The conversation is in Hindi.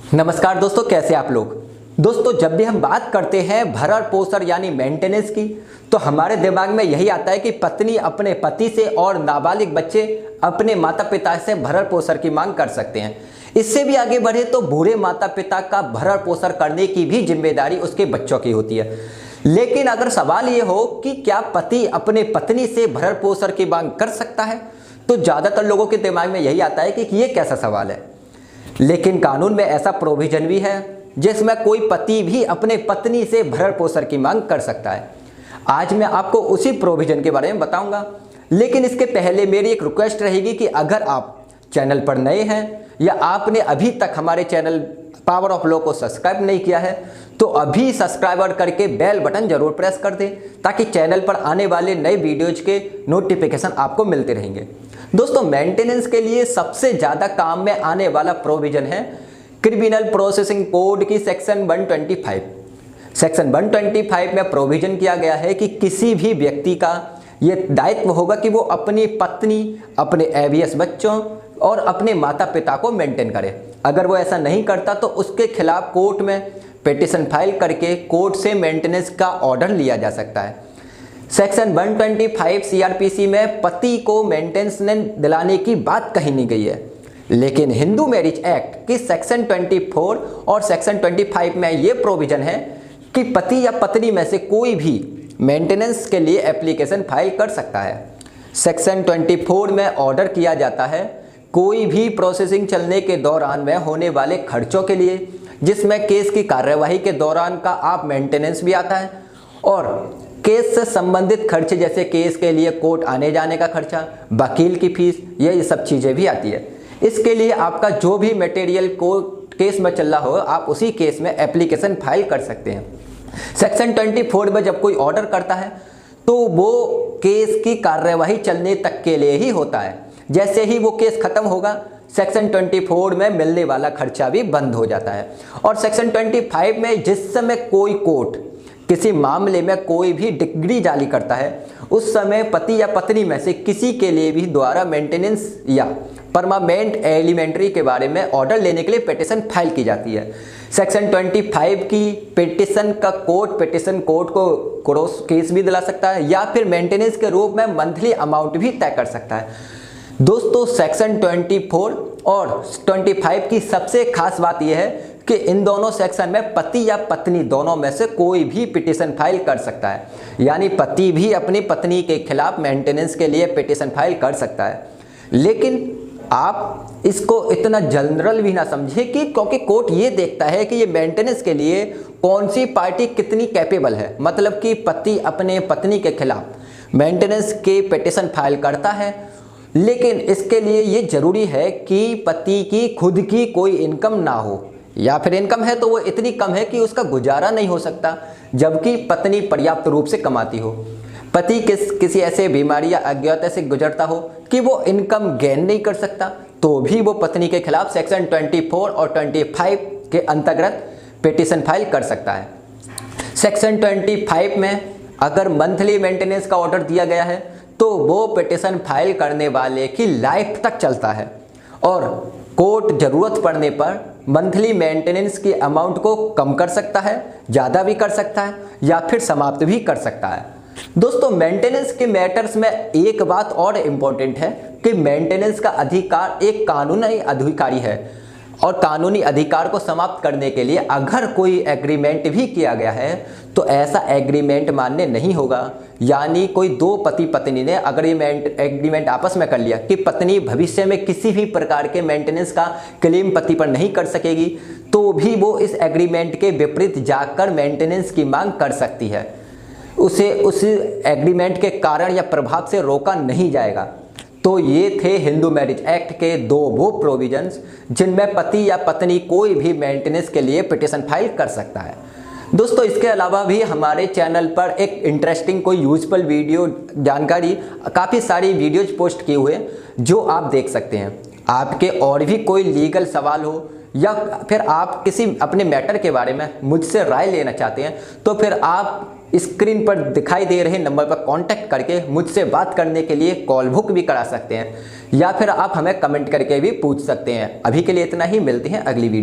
नमस्कार दोस्तों, कैसे आप लोग। दोस्तों, जब भी हम बात करते हैं भरण पोषण यानी मेंटेनेंस की, तो हमारे दिमाग में यही आता है कि पत्नी अपने पति से और नाबालिग बच्चे अपने माता पिता से भरण पोषण की मांग कर सकते हैं। इससे भी आगे बढ़े तो बूढ़े माता पिता का भरण पोषण करने की भी जिम्मेदारी उसके बच्चों की होती है। लेकिन अगर सवाल ये हो कि क्या पति अपने पत्नी से भरण पोषण की मांग कर सकता है, तो ज़्यादातर लोगों के दिमाग में यही आता है कि ये कैसा सवाल है। लेकिन कानून में ऐसा प्रोविजन भी है जिसमें कोई पति भी अपने पत्नी से भरण पोषण की मांग कर सकता है। आज मैं आपको उसी प्रोविजन के बारे में बताऊंगा। लेकिन इसके पहले मेरी एक रिक्वेस्ट रहेगी कि अगर आप चैनल पर नए हैं या आपने अभी तक हमारे चैनल पावर ऑफ लॉ को सब्सक्राइब नहीं किया है, तो अभी सब्सक्राइब करके बेल बटन जरूर प्रेस कर दें, ताकि चैनल पर आने वाले नए वीडियोज के नोटिफिकेशन आपको मिलते रहेंगे। दोस्तों, मेंटेनेंस के लिए सबसे ज़्यादा काम में आने वाला प्रोविजन है क्रिमिनल प्रोसेसिंग कोड की सेक्शन 125। सेक्शन 125 में प्रोविजन किया गया है कि किसी भी व्यक्ति का ये दायित्व होगा कि वो अपनी पत्नी, अपने एवियस बच्चों और अपने माता पिता को मेंटेन करे। अगर वो ऐसा नहीं करता तो उसके खिलाफ कोर्ट में पिटीशन फाइल करके कोर्ट से मेंटेनेंस का ऑर्डर लिया जा सकता है। सेक्शन 125 सीआरपीसी में पति को मेंटेनेंस दिलाने की बात कही नहीं गई है, लेकिन हिंदू मैरिज एक्ट की सेक्शन 24 और सेक्शन 25 में ये प्रोविजन है कि पति या पत्नी में से कोई भी मेंटेनेंस के लिए एप्लीकेशन फाइल कर सकता है। सेक्शन 24 में ऑर्डर किया जाता है कोई भी प्रोसेसिंग चलने के दौरान में होने वाले खर्चों के लिए, जिसमें केस की कार्यवाही के दौरान का आप मेंटेनेंस भी आता है और केस से संबंधित खर्च जैसे केस के लिए कोर्ट आने जाने का खर्चा, वकील की फीस, ये सब चीज़ें भी आती है। इसके लिए आपका जो भी मटेरियल कोर्ट केस में चल रहा हो, आप उसी केस में एप्लीकेशन फाइल कर सकते हैं। सेक्शन 24 में जब कोई ऑर्डर करता है तो वो केस की कार्यवाही चलने तक के लिए ही होता है। जैसे ही वो केस खत्म होगा, सेक्शन 24 में मिलने वाला खर्चा भी बंद हो जाता है। और सेक्शन 25 में जिस समय कोई कोर्ट किसी मामले में कोई भी डिग्री जारी करता है, उस समय पति या पत्नी में से किसी के लिए भी द्वारा मेंटेनेंस या परमानेंट एलिमेंट्री के बारे में ऑर्डर लेने के लिए पिटीशन फाइल की जाती है। सेक्शन 25 की पिटीशन का पिटीशन कोर्ट को क्रॉस केस भी दिला सकता है या फिर मेंटेनेंस के रूप में मंथली अमाउंट भी तय कर सकता है। दोस्तों, सेक्शन 24 और 25 की सबसे खास बात यह है कि इन दोनों सेक्शन में पति या पत्नी दोनों में से कोई भी पिटीशन फाइल कर सकता है। यानी पति भी अपनी पत्नी के खिलाफ मेंटेनेंस के लिए पिटीशन फाइल कर सकता है। लेकिन आप इसको इतना जनरल भी ना समझे कि क्योंकि कोर्ट ये देखता है कि ये मेंटेनेंस के लिए कौन सी पार्टी कितनी कैपेबल है। मतलब कि पति अपने पत्नी के खिलाफ मेंटेनेंस के पिटीशन फाइल करता है, लेकिन इसके लिए ये जरूरी है कि पति की खुद की कोई इनकम ना हो, या फिर इनकम है तो वो इतनी कम है कि उसका गुजारा नहीं हो सकता, जबकि पत्नी पर्याप्त रूप से कमाती हो। पति किसी ऐसे बीमारी या अज्ञात से गुजरता हो कि वो इनकम गेन नहीं कर सकता, तो भी वो पत्नी के खिलाफ सेक्शन 24 और 25 के अंतर्गत पिटीशन फाइल कर सकता है। सेक्शन 25 में अगर मंथली मेंटेनेंस का ऑर्डर दिया गया है तो वो पिटीशन फाइल करने वाले की लाइफ तक चलता है और कोर्ट जरूरत पड़ने पर मंथली मेंटेनेंस की अमाउंट को कम कर सकता है, ज़्यादा भी कर सकता है या फिर समाप्त भी कर सकता है। दोस्तों, मेंटेनेंस के मैटर्स में एक बात और इम्पोर्टेंट है कि मेंटेनेंस का अधिकार एक कानूनी अधिकारी है और कानूनी अधिकार को समाप्त करने के लिए अगर कोई एग्रीमेंट भी किया गया है तो ऐसा एग्रीमेंट मान्य नहीं होगा। यानी कोई दो पति पत्नी ने अगर ये एग्रीमेंट आपस में कर लिया कि पत्नी भविष्य में किसी भी प्रकार के मेंटेनेंस का क्लेम पति पर नहीं कर सकेगी, तो भी वो इस एग्रीमेंट के विपरीत जाकर मेंटेनेंस की मांग कर सकती है। उसे उस एग्रीमेंट के कारण या प्रभाव से रोका नहीं जाएगा। तो ये थे हिंदू मैरिज एक्ट के दो वो प्रोविजंस जिनमें पति या पत्नी कोई भी मेंटेनेंस के लिए पिटीशन फाइल कर सकता है। दोस्तों, इसके अलावा भी हमारे चैनल पर एक इंटरेस्टिंग कोई यूजफुल वीडियो जानकारी काफ़ी सारी वीडियोज पोस्ट किए हुए जो आप देख सकते हैं। आपके और भी कोई लीगल सवाल हो या फिर आप किसी अपने मैटर के बारे में मुझसे राय लेना चाहते हैं, तो फिर आप स्क्रीन पर दिखाई दे रहे नंबर पर कांटेक्ट करके मुझसे बात करने के लिए कॉल बुक भी करा सकते हैं या फिर आप हमें कमेंट करके भी पूछ सकते हैं। अभी के लिए इतना ही, मिलते हैं अगली वीडियो।